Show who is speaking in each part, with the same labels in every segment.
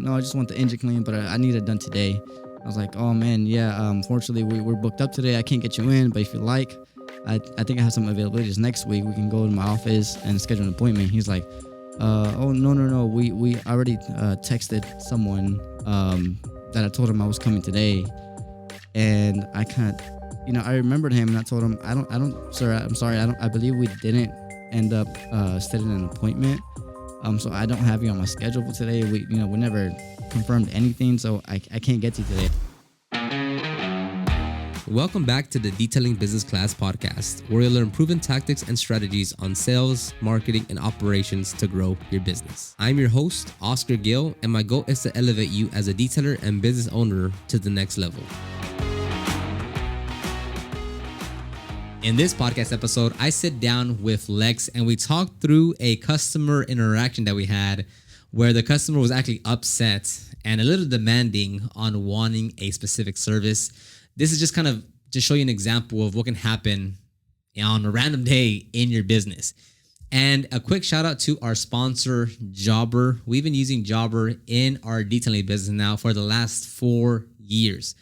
Speaker 1: No, I just want the engine clean, but I need it done today. I was like, oh man, yeah. Fortunately, we're booked up today. I can't get you in, but if you like, I think I have some availabilities next week. We can go to my office and schedule an appointment. He's like, oh no. We already texted someone that I told him I was coming today, and I kind of, I remembered him and I told him, I don't, sir, I'm sorry, I believe we didn't end up setting an appointment. So I don't have you on my schedule for today. We never confirmed anything, so I can't get to you today.
Speaker 2: Welcome back to the Detailing Business Class podcast, where you'll learn proven tactics and strategies on sales, marketing, and operations to grow your business. I'm your host, Oscar Gill, and my goal is to elevate you as a detailer and business owner to the next level. In this podcast episode, I sit down with Lex and we talk through a customer interaction that we had where the customer was actually upset and a little demanding on wanting a specific service. This is just kind of to show you an example of what can happen on a random day in your business. And a quick shout out to our sponsor, Jobber. We've been using Jobber in our detailing business now for the last 4 years.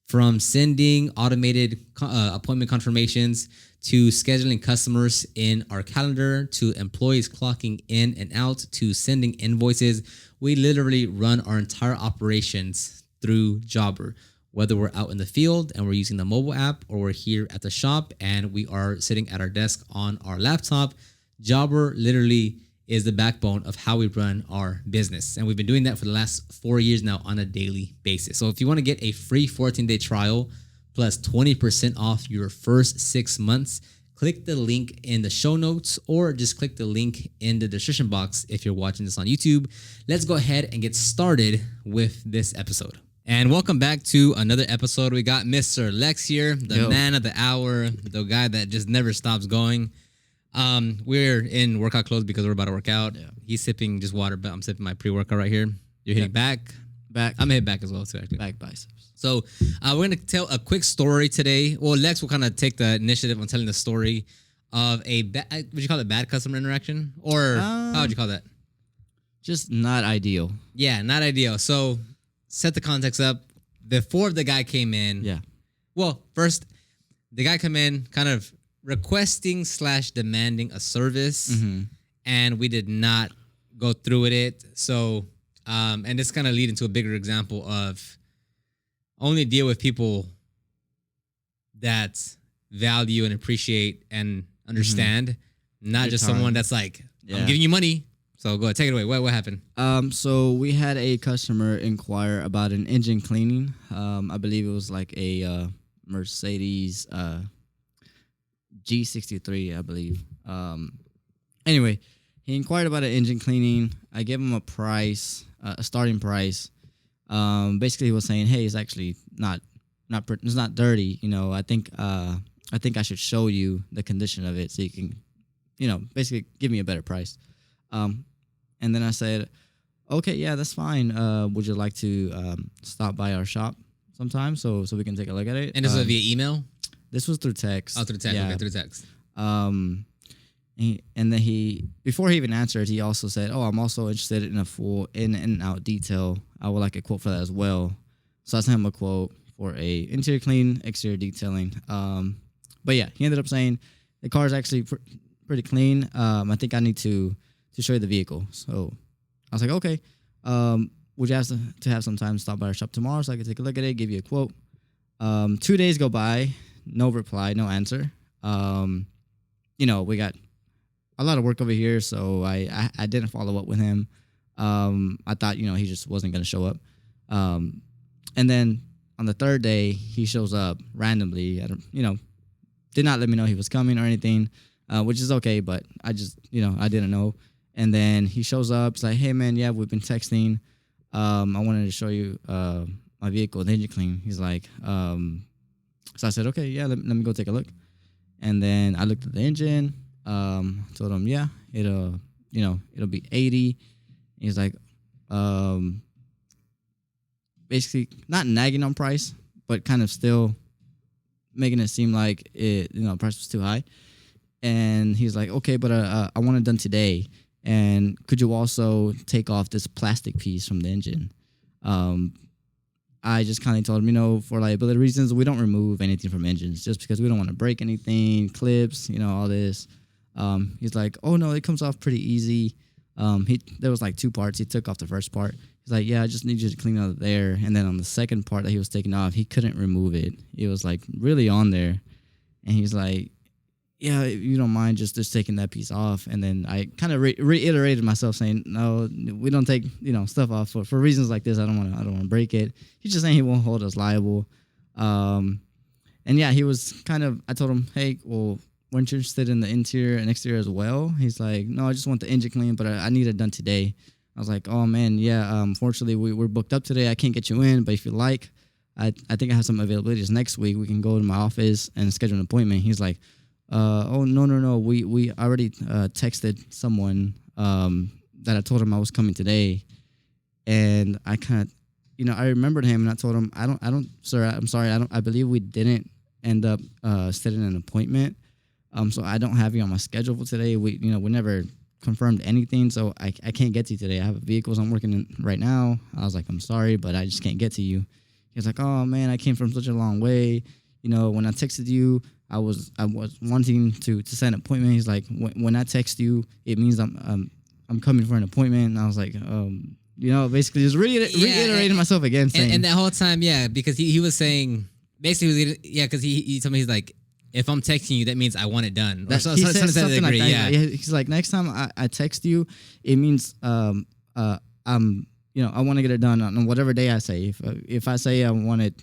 Speaker 2: From sending automated appointment confirmations to scheduling customers in our calendar to employees clocking in and out to sending invoices, we literally run our entire operations through Jobber. Whether we're out in the field and we're using the mobile app or we're here at the shop and we are sitting at our desk on our laptop, Jobber literally is the backbone of how we run our business. And we've been doing that for the last 4 years now on a daily basis. So if you want to get a free 14-day trial plus 20% off your first 6 months, click the link in the show notes or just click the link in the description box if you're watching this on YouTube. Let's go ahead and get started with this episode. And welcome back to another episode. We got Mr. Lex here, the man of the hour, the guy that just never stops going. We're in workout clothes because we're about to work out. Yeah. He's sipping just water, but I'm sipping my pre-workout right here. You're hitting back. I'm gonna hit back as well too, actually.
Speaker 1: Back biceps.
Speaker 2: So we're gonna tell a quick story today. Well, Lex will kind of take the initiative on telling the story of would you call it bad customer interaction? Or how would you call that?
Speaker 1: Just not ideal.
Speaker 2: Yeah, not ideal. So set the context up. Before the guy came in.
Speaker 1: Yeah.
Speaker 2: Well, first, the guy come in kind of requesting / demanding a service, and we did not go through with it. So, and this kind of lead into a bigger example of only deal with people that value and appreciate and understand, not
Speaker 1: Good
Speaker 2: just
Speaker 1: time.
Speaker 2: someone that's like, I'm giving you money. So go ahead, take it away. What happened?
Speaker 1: So we had a customer inquire about an engine cleaning. I believe it was like a Mercedes G63, I believe. Anyway, he inquired about an engine cleaning. I gave him a price, a starting price. Basically, he was saying, "Hey, it's actually it's not dirty. I think I should show you the condition of it so you can, basically give me a better price." And then I said, "Okay, yeah, that's fine. Would you like to stop by our shop sometime so we can take a look at it?"
Speaker 2: And this was via email?
Speaker 1: This was through text.
Speaker 2: Oh, through text.
Speaker 1: Yeah.
Speaker 2: Okay, through text.
Speaker 1: And then before he even answered, he also said, "Oh, I'm also interested in a full in and out detail. I would like a quote for that as well." So I sent him a quote for a interior clean, exterior detailing. But yeah, he ended up saying the car is actually pretty clean. I think I need to show you the vehicle. So I was like, "Okay. Would you have to have some time to stop by our shop tomorrow so I can take a look at it, give you a quote?" 2 days go by. No reply, no answer. We got a lot of work over here, so I didn't follow up with him. I thought, he just wasn't going to show up. And then on the third day, he shows up randomly. Did not let me know he was coming or anything, which is okay, but I just, I didn't know. And then he shows up. He's like, "Hey, man, yeah, we've been texting. I wanted to show you my vehicle, the engine clean." He's like, so I said, "Okay, yeah, let me go take a look." And then I looked at the engine, told him, "Yeah, it'll be 80. He's like, basically not nagging on price, but kind of still making it seem like price was too high. And he's like, "Okay, but I want it done today. And could you also take off this plastic piece from the engine?" Um, I just kind of told him, for liability reasons, we don't remove anything from engines just because we don't want to break anything, clips, all this. He's like, oh no, it comes off pretty easy. There was like 2 parts. He took off the first part. He's like, yeah, I just need you to clean out there. And then on the second part that he was taking off, he couldn't remove it. It was like really on there. And he's like, yeah, if you don't mind just taking that piece off. And then I kind of reiterated myself saying, no, we don't take, stuff off for reasons like this. I don't want to break it. He's just saying he won't hold us liable. And yeah, he was I told him, hey, well, weren't you interested in the interior and exterior as well? He's like, no, I just want the engine clean, but I need it done today. I was like, oh man, yeah, unfortunately we're booked up today. I can't get you in, but if you like, I think I have some availabilities next week. We can go to my office and schedule an appointment. He's like, oh no, we already texted someone that I told him I was coming today, and I kind of, I remembered him and I told him, I don't, sir, I'm sorry, I believe we didn't end up setting an appointment, so I don't have you on my schedule for today. We never confirmed anything, so I can't get to you today. I have vehicles I'm working in right now. I was like, I'm sorry, but I just can't get to you. He was like, oh man, I came from such a long way. When I texted you, I was wanting to set an appointment. He's like, when I text you, it means I'm coming for an appointment. And I was like, basically just reiterating myself again, saying,
Speaker 2: and that whole time, yeah, because he was saying basically, yeah, because he told me, he's like, if I'm texting you, that means I want it done.
Speaker 1: He said something like that. Yeah. He's like, next time I text you, it means I'm I want to get it done on whatever day I say. If I say I want it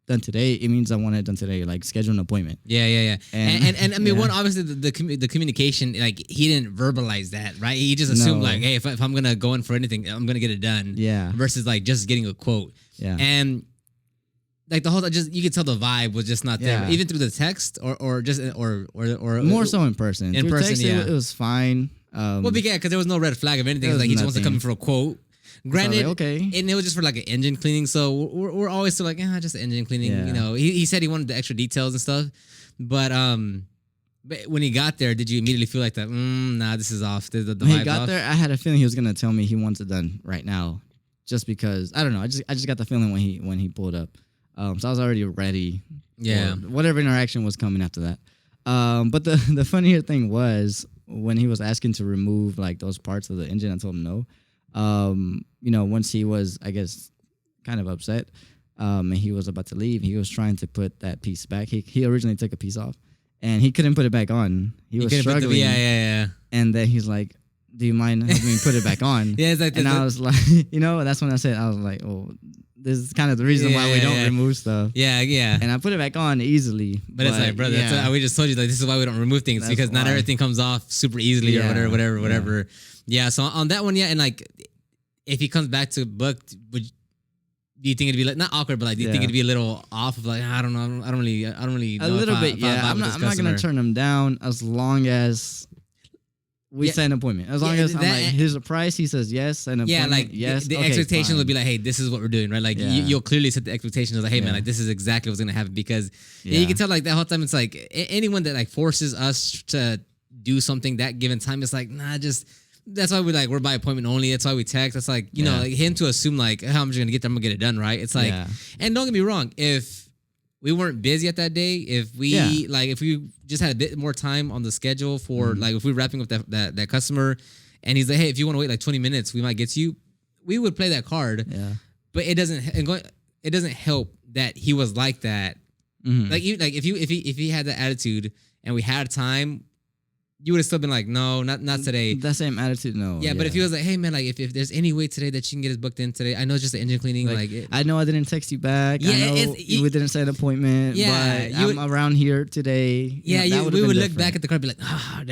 Speaker 1: done today, it means I want it done today. Like, schedule an appointment.
Speaker 2: Yeah. And I mean, one, obviously the communication, like, he didn't verbalize that, right? He just assumed like, hey, if I'm gonna go in for anything, I'm gonna get it done.
Speaker 1: Yeah.
Speaker 2: Versus like just getting a quote.
Speaker 1: Yeah.
Speaker 2: And like the whole, you could tell the vibe was just not there, even through the text or just or
Speaker 1: more so in person.
Speaker 2: In person,
Speaker 1: text,
Speaker 2: yeah,
Speaker 1: it was fine.
Speaker 2: Well, because there was no red flag of anything. Like, he just wants to come in for a quote. Granted,
Speaker 1: like, okay,
Speaker 2: and it was just for like an engine cleaning. So we're always still like, just engine cleaning.
Speaker 1: Yeah.
Speaker 2: He said he wanted the extra details and stuff, but when he got there, did you immediately feel like that? Nah, this is off. The
Speaker 1: when he got there, I had a feeling he was gonna tell me he wants it done right now, just because I don't know. I just got the feeling when he pulled up. So I was already ready.
Speaker 2: Yeah.
Speaker 1: Whatever interaction was coming after that. But the funnier thing was when he was asking to remove like those parts of the engine, I told him no. Once he was, I guess, kind of upset, and he was about to leave, he was trying to put that piece back. He originally took a piece off, and he couldn't put it back on. He was struggling.
Speaker 2: Yeah.
Speaker 1: And then he's like, "Do you mind having me put it back on?"
Speaker 2: Yeah, it's like,
Speaker 1: and I was like, that's when I said, I was like, "Oh, this is kind of the reason why we don't remove stuff."
Speaker 2: Yeah.
Speaker 1: And I put it back on easily.
Speaker 2: But it's like, brother, we just told you, like, this is why we don't remove things, because not everything comes off super easily or whatever. Yeah. So on that one, and like, if he comes back to book, do you think it'd be like, not awkward, but like, do you think it'd be a little off of like, I don't know, I don't really know.
Speaker 1: A little bit, yeah. I'm not gonna turn him down as long as we set an appointment. As long as I'm like, here's a price, he says yes, and yes.
Speaker 2: The expectation would be like, hey, this is what we're doing, right? Like, you'll clearly set the expectations of like, hey man, like, this is exactly what's gonna happen, because you can tell like that whole time, it's like anyone that like forces us to do something that given time, it's like, nah, just. That's why we're by appointment only. That's why we text. That's like, like him to assume like, how I'm just gonna get there, I'm gonna get it done, right? It's like, and don't get me wrong, if we weren't busy at that day, if we if we just had a bit more time on the schedule for like, if we're wrapping up that customer, and he's like, hey, if you want to wait like 20 minutes, we might get to you, we would play that card.
Speaker 1: Yeah.
Speaker 2: But it doesn't help that he was like that. Mm-hmm. Like, if he had that attitude and we had time, you would have still been like, no, not today.
Speaker 1: That same attitude, no.
Speaker 2: Yeah, but if he was like, hey man, like, if there's any way today that you can get us booked in today, I know it's just the engine cleaning.
Speaker 1: I know I didn't text you back.
Speaker 2: Yeah,
Speaker 1: I know we didn't set an appointment. Yeah, but I'm around here today.
Speaker 2: Yeah, we would look back at the car and be like,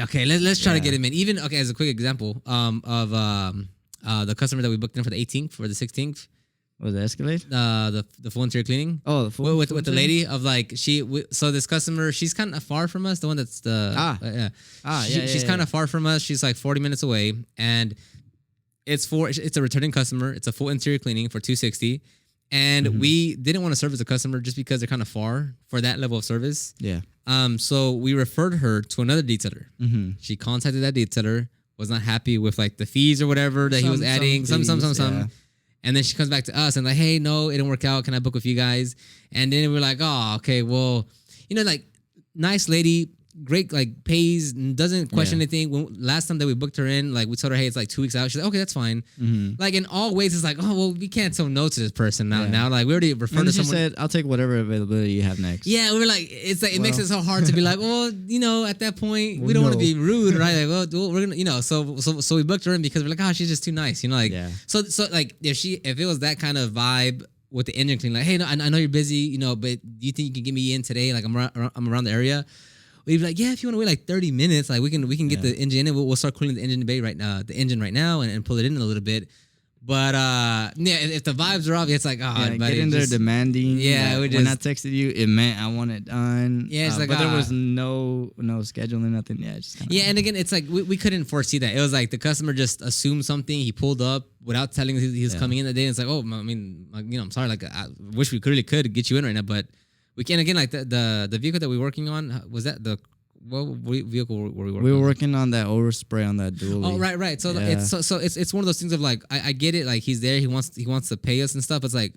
Speaker 2: okay, let's try to get him in. Even as a quick example, of the customer that we booked in for the 18th, for the 16th.
Speaker 1: Was it Escalade?
Speaker 2: The full interior cleaning.
Speaker 1: Oh, the full
Speaker 2: with the lady of like, so this customer, she's kind of far from us. The one that's she's kind of far from us. She's like 40 minutes away, and it's a returning customer. It's a full interior cleaning for $260, and we didn't want to service the customer just because they're kind of far for that level of service.
Speaker 1: Yeah.
Speaker 2: So we referred her to another detailer. Mm-hmm. She contacted that detailer, was not happy with like the fees or whatever that he was adding. Some. And then she comes back to us and like, hey, no, it didn't work out. Can I book with you guys? And then we're like, oh, okay, well, like nice lady, great, like pays, doesn't question anything. Last time that we booked her in, like we told her, hey, it's like 2 weeks out. She's like, okay, that's fine. Like in all ways, it's like, oh, well, we can't tell no to this person now. Now, like we already referred to someone.
Speaker 1: She said, I'll take whatever availability you have next.
Speaker 2: Yeah, we were like, it's like it makes it so hard to be like, well, at that point, we don't want to be rude, right? Like, well, we're gonna, so we booked her in because we're like, oh, she's just too nice, like, so like if it was that kind of vibe with the engine clean, like, hey, no, I know you're busy, but do you think you can get me in today? Like I'm around the area. We'd be like, yeah, if you want to wait like 30 minutes, like we can get the engine in. We'll start cooling the engine right now, and pull it in a little bit. But if the vibes are off, it's like, buddy,
Speaker 1: get in there demanding.
Speaker 2: Yeah,
Speaker 1: when I texted you, it meant I want it done.
Speaker 2: Yeah, it's like,
Speaker 1: but there was no scheduling, nothing. Yeah, just kinda,
Speaker 2: and again, it's like we couldn't foresee that. It was like the customer just assumed something. He pulled up without telling us he was coming in that day. And it's like, oh, I mean, I'm sorry. Like, I wish we really could get you in right now, but we can't. Again, like the vehicle that we're working on, was that what vehicle were we working on?
Speaker 1: We were working on that overspray on that dually.
Speaker 2: Oh, right. So it's one of those things of like, I get it. Like he's there. He wants to pay us and stuff. It's like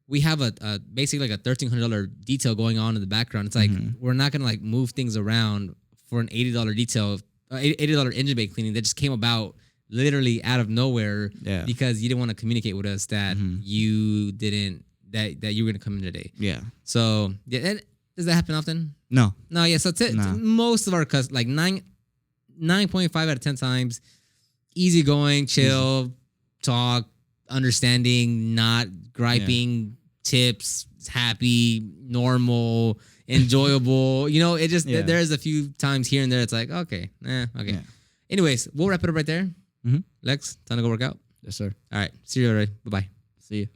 Speaker 2: we have a basically like a $1,300 detail going on in the background. It's like we're not gonna like move things around for an $80 detail, $80 engine bay cleaning that just came about literally out of nowhere.
Speaker 1: Yeah.
Speaker 2: Because you didn't want to communicate with us that you didn't that you were gonna come in today.
Speaker 1: Yeah.
Speaker 2: So yeah. Does that happen often?
Speaker 1: No.
Speaker 2: Yeah. So it's most of our customers, like 9.5 out of 10 times, easygoing, chill, talk, understanding, not griping, tips, happy, normal, enjoyable. It just there's a few times here and there. It's like okay. Yeah. Anyways, we'll wrap it up right there. Lex, time to go work out.
Speaker 1: Yes, sir.
Speaker 2: All right. See you already. Bye bye.
Speaker 1: See you.